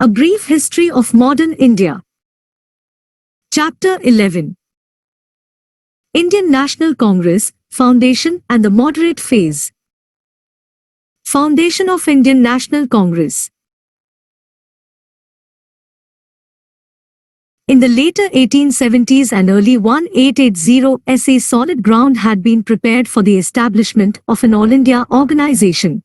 A Brief History of Modern India. Chapter 11. Indian National Congress, Foundation and the Moderate Phase. Foundation of Indian National Congress. In the later 1870s and early 1880s, a solid ground had been prepared for the establishment of an all-India organization.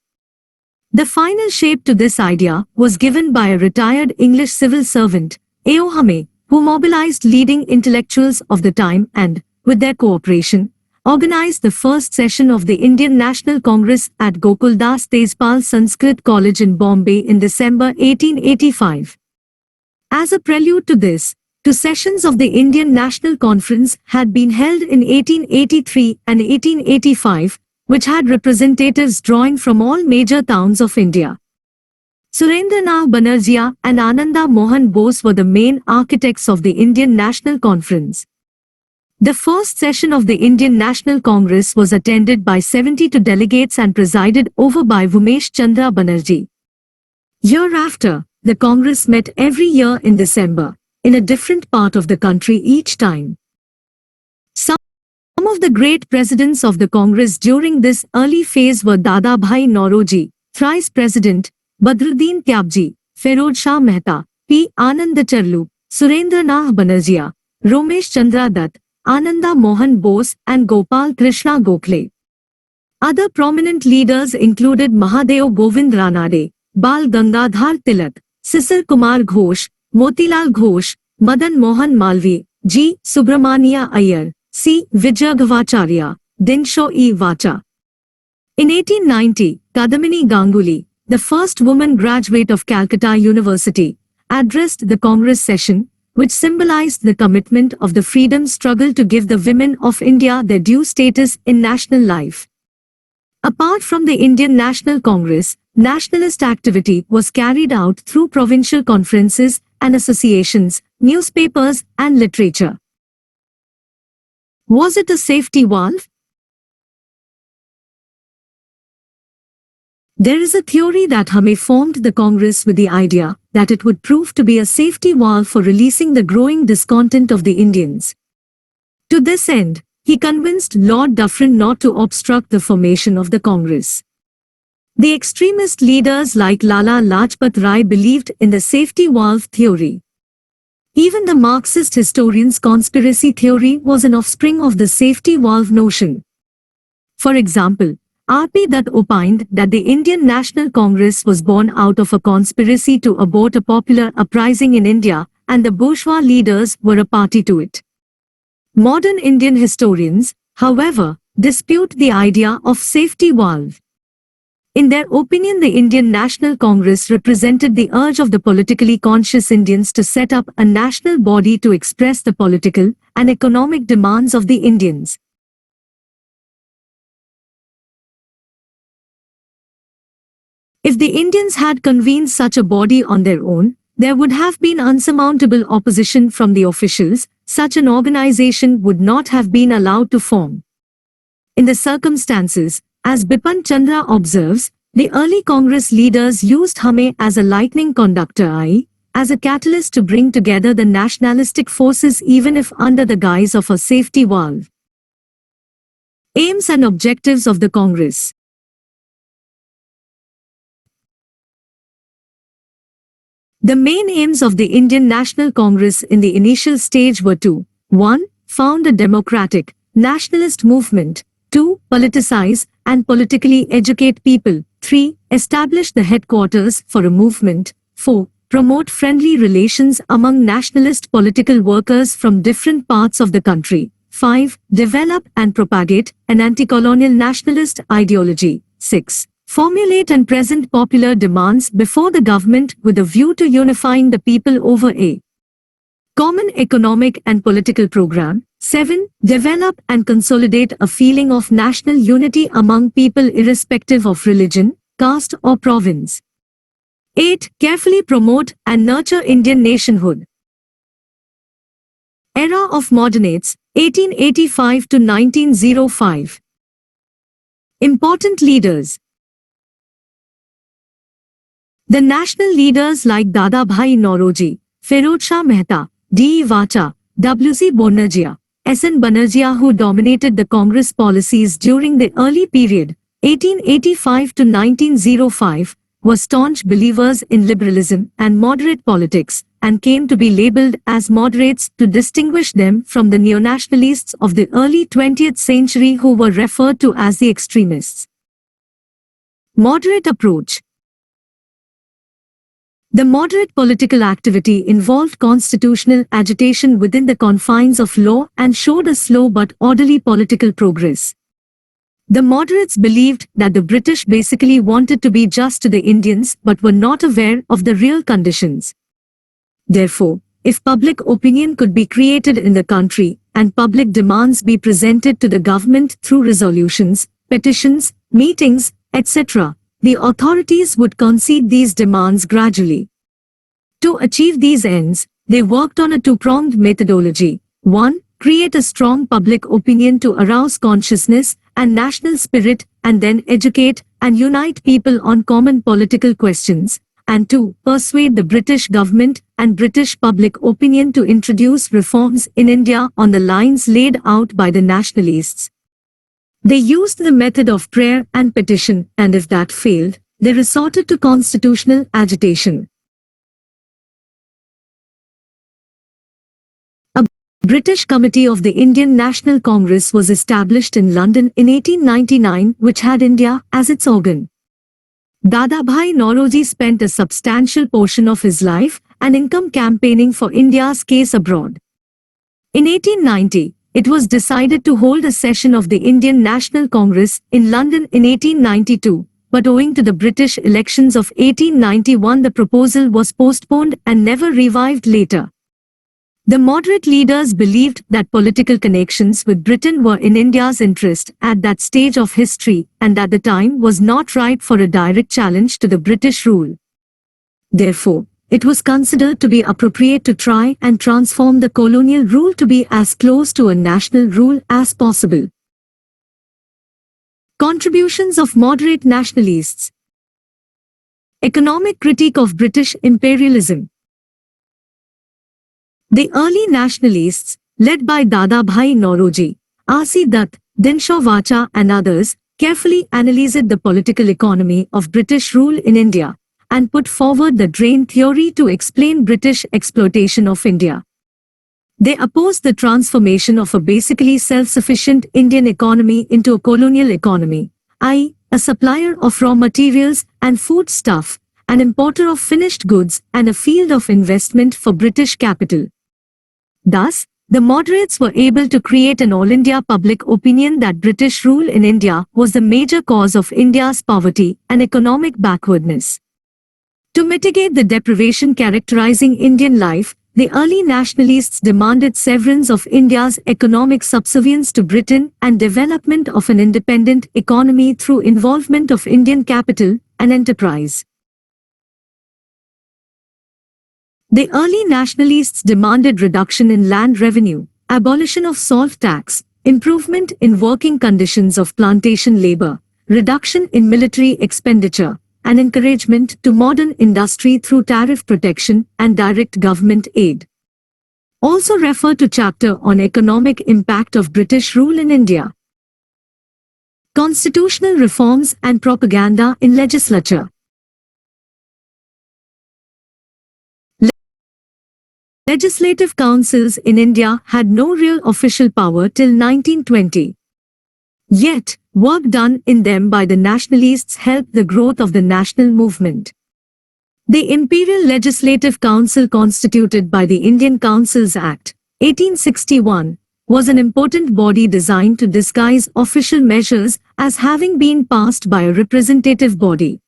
The final shape to this idea was given by a retired English civil servant, A.O. Hame, who mobilized leading intellectuals of the time and, with their cooperation, organized the first session of the Indian National Congress at Gokuldas Tezpal Sanskrit College in Bombay in December 1885. As a prelude to this, two sessions of the Indian National Conference had been held in 1883 and 1885, which had representatives drawing from all major towns of India. Surendranath Banerjee and Ananda Mohan Bose were the main architects of the Indian National Conference. The first session of the Indian National Congress was attended by 72 delegates and presided over by Umesh Chandra Banerjee. Year after, the Congress met every year in December, in a different part of the country each time. Some of the great presidents of the Congress during this early phase were Dadabhai Nauroji, thrice president, Badruddin Tyabji, Feroz Shah Mehta, P. Anandacharlu, Surendranath Banerjee, Romesh Chandra Dutt, Ananda Mohan Bose and Gopal Krishna Gokhale. Other prominent leaders included Mahadev Govind Ranade, Bal Gangadhar Tilak, Sisir Kumar Ghosh, Motilal Ghosh, Madan Mohan Malviya, G. Subramania Iyer, C. Vijayagavacharya, Dinsho E. Vacha. In 1890, Kadamini Ganguly, the first woman graduate of Calcutta University, addressed the Congress session, which symbolized the commitment of the freedom struggle to give the women of India their due status in national life. Apart from the Indian National Congress, nationalist activity was carried out through provincial conferences and associations, newspapers and literature. Was it a safety valve? There is a theory that Hame formed the Congress with the idea that it would prove to be a safety valve for releasing the growing discontent of the Indians. To this end, he convinced Lord Dufferin not to obstruct the formation of the Congress. The extremist leaders like Lala Lajpat Rai believed in the safety valve theory. Even the Marxist historian's conspiracy theory was an offspring of the safety valve notion. For example, R.P. Dutt opined that the Indian National Congress was born out of a conspiracy to abort a popular uprising in India, and the bourgeois leaders were a party to it. Modern Indian historians, however, dispute the idea of safety valve. In their opinion, the Indian National Congress represented the urge of the politically conscious Indians to set up a national body to express the political and economic demands of the Indians. If the Indians had convened such a body on their own, there would have been unsurmountable opposition from the officials. Such an organization would not have been allowed to form. In the circumstances, as Bipan Chandra observes, the early Congress leaders used Hame as a lightning conductor, i.e., as a catalyst to bring together the nationalistic forces even if under the guise of a safety valve. Aims and objectives of the Congress. The main aims of the Indian National Congress in the initial stage were to 1. Found a democratic, nationalist movement, 2. Politicize and politically educate people, 3. Establish the headquarters for a movement, 4. Promote friendly relations among nationalist political workers from different parts of the country, 5. Develop and propagate an anti-colonial nationalist ideology, 6. Formulate and present popular demands before the government with a view to unifying the people over a common economic and political program. 7. Develop and consolidate a feeling of national unity among people irrespective of religion, caste or province. 8. Carefully promote and nurture Indian nationhood. Era of Modernates, 1885 to 1905. Important leaders. The national leaders like Dadabhai Nauroji, Firod Shah Mehta, D. E. Vacha, W. C. Banerjee, S. N. Banerjee, who dominated the Congress policies during the early period, 1885 to 1905, were staunch believers in liberalism and moderate politics, and came to be labeled as moderates to distinguish them from the neo-nationalists of the early 20th century who were referred to as the extremists. Moderate approach. The moderate political activity involved constitutional agitation within the confines of law and showed a slow but orderly political progress. The moderates believed that the British basically wanted to be just to the Indians but were not aware of the real conditions. Therefore, if public opinion could be created in the country and public demands be presented to the government through resolutions, petitions, meetings, etc., the authorities would concede these demands gradually. To achieve these ends, they worked on a two-pronged methodology. 1. Create a strong public opinion to arouse consciousness and national spirit, and then educate and unite people on common political questions. And 2. Persuade the British government and British public opinion to introduce reforms in India on the lines laid out by the nationalists. They used the method of prayer and petition, and if that failed, they resorted to constitutional agitation. A British Committee of the Indian National Congress was established in London in 1899, which had India as its organ. Dadabhai Nauroji spent a substantial portion of his life and income campaigning for India's case abroad. In 1890, it was decided to hold a session of the Indian National Congress in London in 1892, but owing to the British elections of 1891 the proposal was postponed and never revived later. The moderate leaders believed that political connections with Britain were in India's interest at that stage of history and that the time was not ripe for a direct challenge to the British rule. Therefore, it was considered to be appropriate to try and transform the colonial rule to be as close to a national rule as possible. Contributions of moderate nationalists. Economic critique of British imperialism. The early nationalists, led by Dadabhai Nauroji, R.C. Dutt, Dinshaw Vacha and others, carefully analyzed the political economy of British rule in India and put forward the drain theory to explain British exploitation of India. They opposed the transformation of a basically self-sufficient Indian economy into a colonial economy, i.e., a supplier of raw materials and food stuff, an importer of finished goods and a field of investment for British capital. Thus, the moderates were able to create an all-India public opinion that British rule in India was the major cause of India's poverty and economic backwardness. To mitigate the deprivation characterizing Indian life, the early nationalists demanded severance of India's economic subservience to Britain and development of an independent economy through involvement of Indian capital and enterprise. The early nationalists demanded reduction in land revenue, abolition of salt tax, improvement in working conditions of plantation labor, reduction in military expenditure, and encouragement to modern industry through tariff protection and direct government aid. Also refer to chapter on economic impact of British rule in India. Constitutional reforms and propaganda in legislature. Legislative councils in India had no real official power till 1920. Yet, work done in them by the nationalists helped the growth of the national movement. The Imperial Legislative Council constituted by the Indian Councils Act, 1861, was an important body designed to disguise official measures as having been passed by a representative body.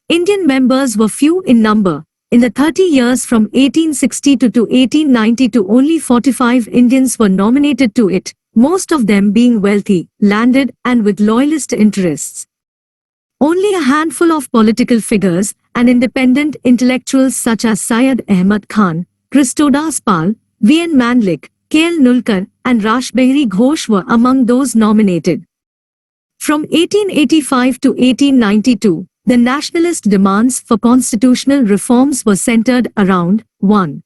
Indian members were few in number. In the 30 years from 1862 to 1892 only 45 Indians were nominated to it, most of them being wealthy, landed, and with loyalist interests. Only a handful of political figures and independent intellectuals such as Syed Ahmad Khan, Christodas Pal, V. N. Mandlik, K. L. Nulkar, and Rashbehari Ghosh were among those nominated. From 1885 to 1892, The nationalist demands for constitutional reforms were centered around 1.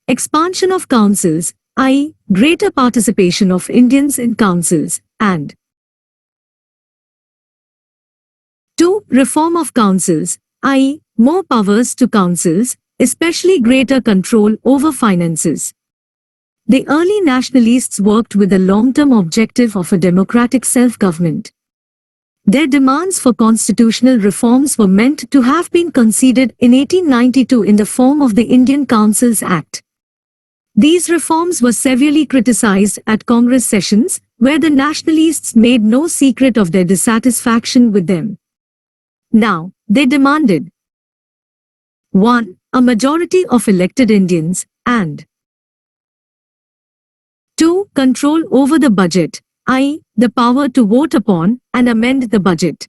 Expansion of councils, i.e., greater participation of Indians in councils, and 2. Reform of councils, i.e., more powers to councils, especially greater control over finances. The early nationalists worked with the long-term objective of a democratic self-government. Their demands for constitutional reforms were meant to have been conceded in 1892 in the form of the Indian Councils Act. These reforms were severely criticized at Congress sessions, where the nationalists made no secret of their dissatisfaction with them. Now, they demanded 1. A majority of elected Indians, and 2. Control over the budget, i.e., the power to vote upon and amend the budget.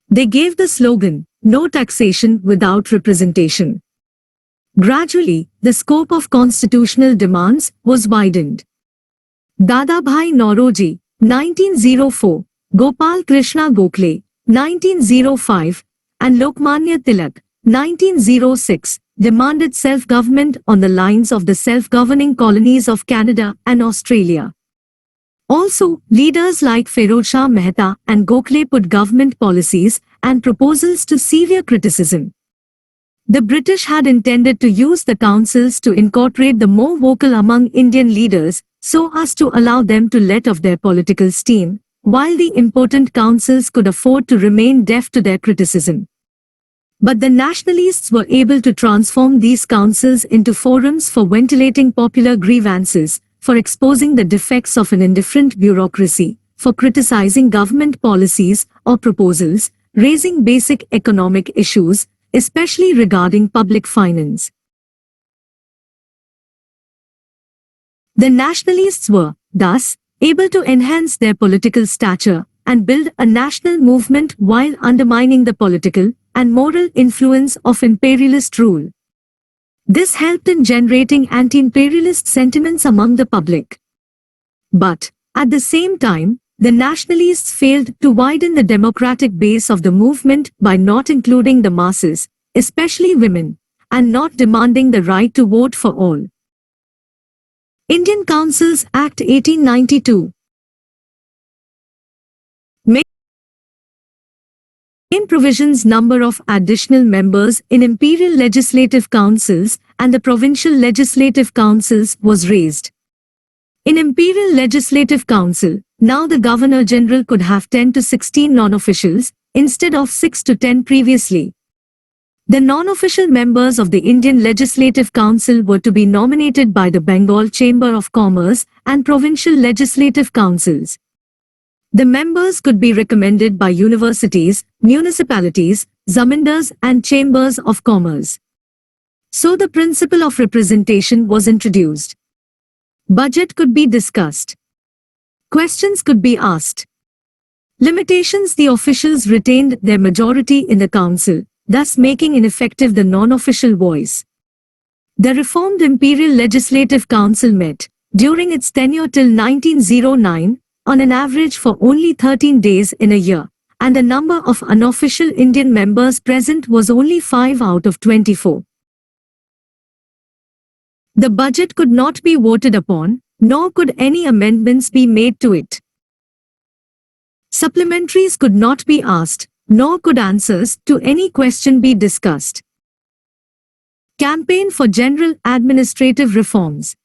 They gave the slogan, "No taxation without representation." Gradually, the scope of constitutional demands was widened. Dadabhai Nauroji, 1904, Gopal Krishna Gokhale, 1905, and Lokmanya Tilak, 1906, demanded self-government on the lines of the self-governing colonies of Canada and Australia. Also, leaders like Ferozshah Mehta and Gokhale put government policies and proposals to severe criticism. The British had intended to use the councils to incorporate the more vocal among Indian leaders so as to allow them to let off their political steam, while the important councils could afford to remain deaf to their criticism. But the nationalists were able to transform these councils into forums for ventilating popular grievances, for exposing the defects of an indifferent bureaucracy, for criticizing government policies or proposals, raising basic economic issues, especially regarding public finance. The nationalists were, thus, able to enhance their political stature and build a national movement while undermining the political and moral influence of imperialist rule. This helped in generating anti-imperialist sentiments among the public. But, at the same time, the nationalists failed to widen the democratic base of the movement by not including the masses, especially women, and not demanding the right to vote for all. Indian Councils Act 1892 main provisions number of additional members in imperial legislative councils and the provincial legislative councils was raised. In imperial legislative council, now the Governor-General could have 10 to 16 non-officials, instead of 6 to 10 previously. The non-official members of the Indian Legislative Council were to be nominated by the Bengal Chamber of Commerce and provincial legislative councils. The members could be recommended by universities, municipalities, zamindars and chambers of commerce. So the principle of representation was introduced. Budget could be discussed. Questions could be asked. Limitations: the officials retained their majority in the council, thus making ineffective the non-official voice. The reformed Imperial Legislative Council met, during its tenure till 1909, on an average for only 13 days in a year, and the number of unofficial Indian members present was only 5 out of 24. The budget could not be voted upon, nor could any amendments be made to it. Supplementaries could not be asked, nor could answers to any question be discussed. Campaign for general administrative reforms.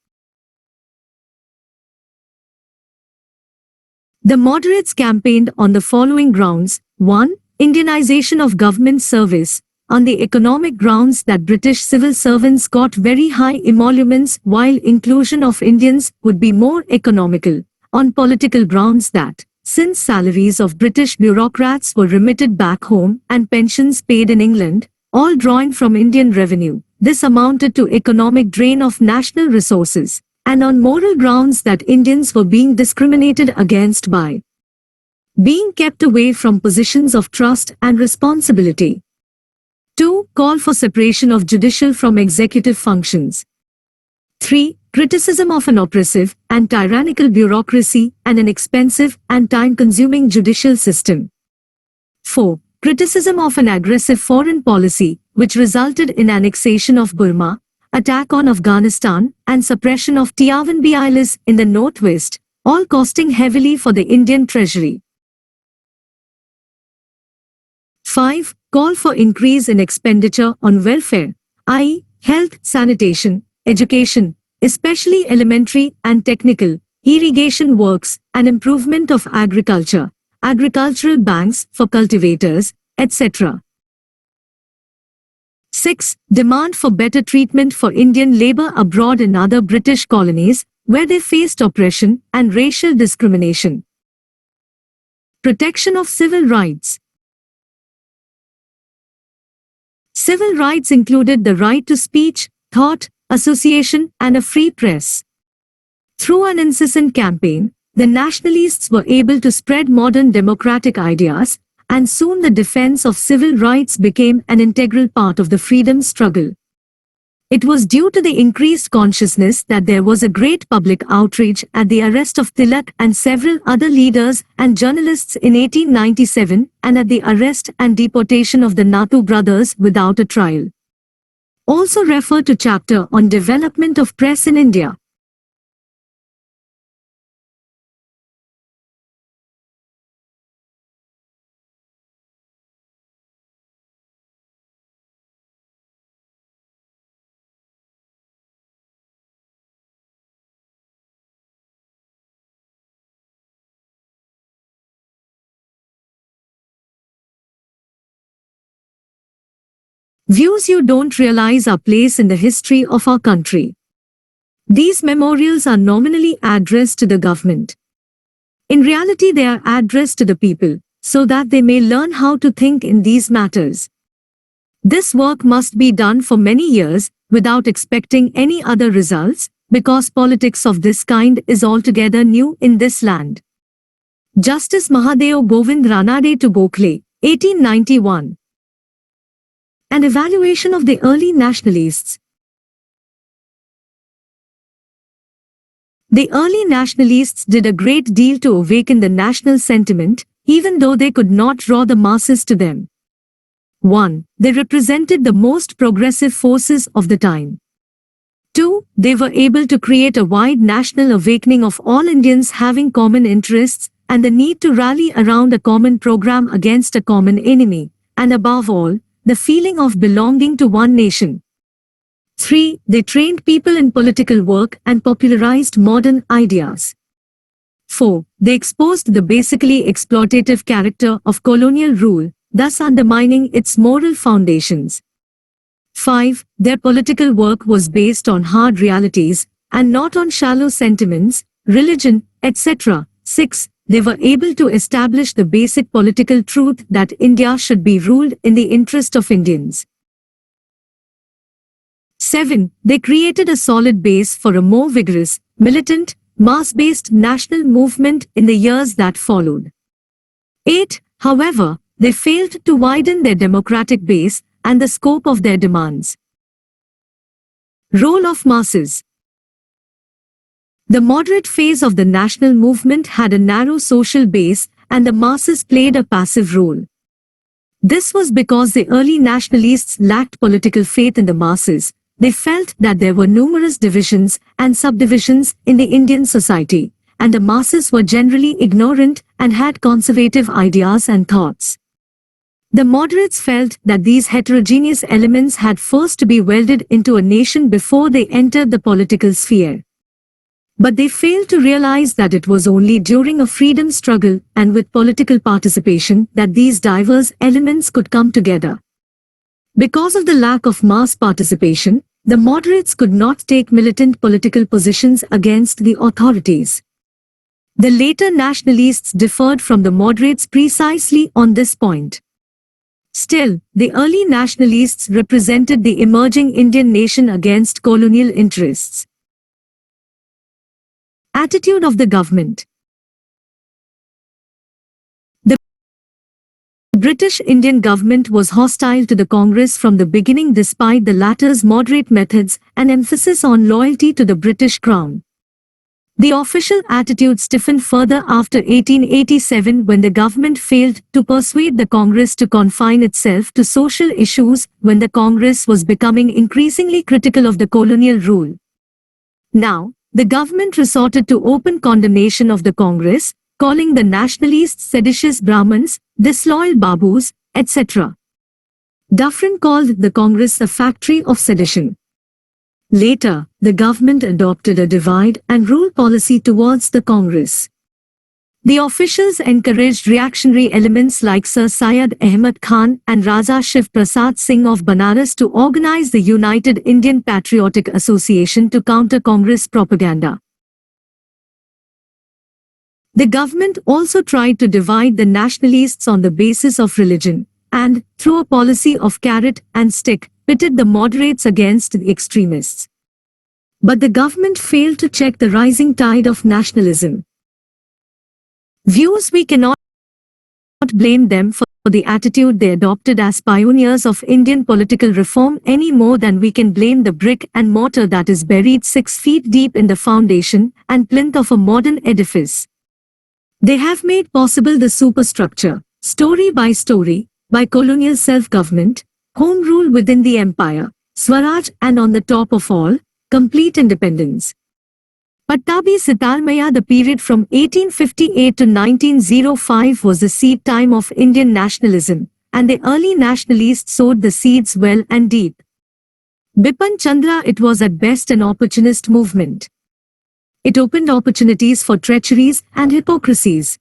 The moderates campaigned on the following grounds: 1. Indianization of government service, on the economic grounds that British civil servants got very high emoluments while inclusion of Indians would be more economical, on political grounds that, since salaries of British bureaucrats were remitted back home and pensions paid in England, all drawn from Indian revenue, this amounted to economic drain of national resources, and on moral grounds that Indians were being discriminated against by being kept away from positions of trust and responsibility. 2. Call for separation of judicial from executive functions. 3. Criticism of an oppressive and tyrannical bureaucracy and an expensive and time-consuming judicial system. 4. criticism of an aggressive foreign policy, which resulted in annexation of Burma, attack on Afghanistan, and suppression of Tiawan Bialis in the northwest, all costing heavily for the Indian treasury. 5. Call for increase in expenditure on welfare, i.e., health, sanitation, education, especially elementary and technical, irrigation works, and improvement of agriculture, agricultural banks for cultivators, etc. 6. Demand for better treatment for Indian labour abroad in other British colonies, where they faced oppression and racial discrimination. Protection of civil rights. Civil rights included the right to speech, thought, association, and a free press. Through an incessant campaign, the nationalists were able to spread modern democratic ideas, and soon the defense of civil rights became an integral part of the freedom struggle. It was due to the increased consciousness that there was a great public outrage at the arrest of Tilak and several other leaders and journalists in 1897 and at the arrest and deportation of the Nathu brothers without a trial. Also refer to chapter on development of press in India. Views you don't realize are place in the history of our country. These memorials are nominally addressed to the government. In reality, they are addressed to the people, so that they may learn how to think in these matters. This work must be done for many years, without expecting any other results, because politics of this kind is altogether new in this land. Justice Mahadev Govind Ranade to Gokhale, 1891. An evaluation of the early nationalists. The early nationalists did a great deal to awaken the national sentiment, even though they could not draw the masses to them. 1. They represented the most progressive forces of the time. 2. They were able to create a wide national awakening of all Indians having common interests and the need to rally around a common program against a common enemy, and above all, the feeling of belonging to one nation. 3. They trained people in political work and popularized modern ideas. 4. They exposed the basically exploitative character of colonial rule, thus undermining its moral foundations. 5. Their political work was based on hard realities, and not on shallow sentiments, religion, etc. 6. They were able to establish the basic political truth that India should be ruled in the interest of Indians. 7. They created a solid base for a more vigorous, militant, mass-based national movement in the years that followed. 8. However, they failed to widen their democratic base and the scope of their demands. Role of masses. The moderate phase of the national movement had a narrow social base, and the masses played a passive role. This was because the early nationalists lacked political faith in the masses. They felt that there were numerous divisions and subdivisions in the Indian society, and the masses were generally ignorant and had conservative ideas and thoughts. The moderates felt that these heterogeneous elements had first to be welded into a nation before they entered the political sphere. But they failed to realize that it was only during a freedom struggle and with political participation that these diverse elements could come together. Because of the lack of mass participation, the moderates could not take militant political positions against the authorities. The later nationalists differed from the moderates precisely on this point. Still, the early nationalists represented the emerging Indian nation against colonial interests. Attitude of the government. The British Indian government was hostile to the Congress from the beginning despite the latter's moderate methods and emphasis on loyalty to the British Crown. The official attitude stiffened further after 1887 when the government failed to persuade the Congress to confine itself to social issues when the Congress was becoming increasingly critical of the colonial rule. Now, the government resorted to open condemnation of the Congress, calling the nationalists seditious Brahmins, disloyal Babus, etc. Dufferin called the Congress a factory of sedition. Later, the government adopted a divide-and-rule policy towards the Congress. The officials encouraged reactionary elements like Sir Syed Ahmad Khan and Raja Shiv Prasad Singh of Banaras to organize the United Indian Patriotic Association to counter Congress propaganda. The government also tried to divide the nationalists on the basis of religion, and, through a policy of carrot and stick, pitted the moderates against the extremists. But the government failed to check the rising tide of nationalism. We cannot blame them for the attitude they adopted as pioneers of Indian political reform any more than we can blame the brick and mortar that is buried 6 feet deep in the foundation and plinth of a modern edifice. They have made possible the superstructure, story by colonial self-government, home rule within the empire, Swaraj, and on the top of all, complete independence. Pattabi Sitarmaya, the period from 1858 to 1905 was the seed time of Indian nationalism, and the early nationalists sowed the seeds well and deep. Bipan Chandra, it was at best an opportunist movement. It opened opportunities for treacheries and hypocrisies.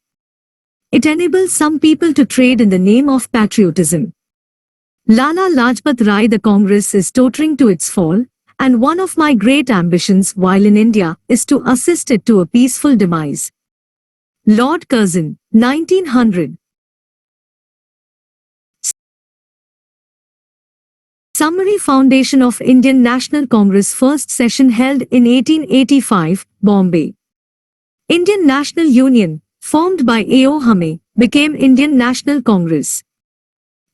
It enabled some people to trade in the name of patriotism. Lala Lajpat Rai, the Congress is tottering to its fall, and one of my great ambitions while in India is to assist it to a peaceful demise. Lord Curzon, 1900. Summary. Foundation of Indian National Congress. First session held in 1885, Bombay. Indian National Union, formed by A.O. Hame, became Indian National Congress.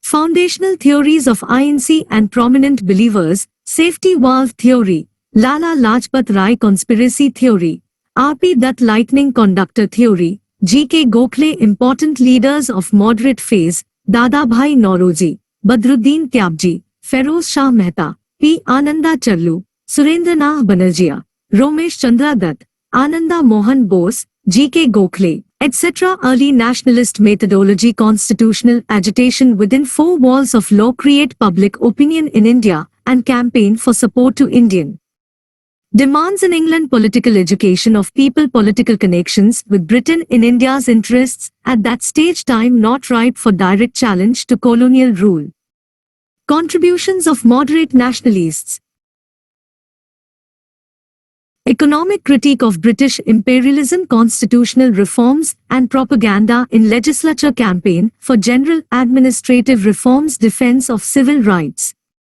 Foundational theories of INC and prominent believers: safety valve theory, Lala Lajpat Rai conspiracy theory, R.P. Dutt lightning conductor theory, G.K. Gokhale. Important leaders of moderate phase: Dadabhai Nauroji, Badruddin Tyabji, Feroz Shah Mehta, P. Ananda Charlu, Surendranath Banerjee, Romesh Chandra Dutt, Ananda Mohan Bose, G.K. Gokhale, etc. Early nationalist methodology. Constitutional agitation within 4 walls of law. Create public opinion in India and campaign for support to Indian demands in England. Political education of people. Political connections with Britain in India's interests at that stage time not ripe for direct challenge to colonial rule. Contributions of moderate nationalists. Economic critique of British imperialism. Constitutional reforms and propaganda in legislature. Campaign for general administrative reforms. Defense of civil rights.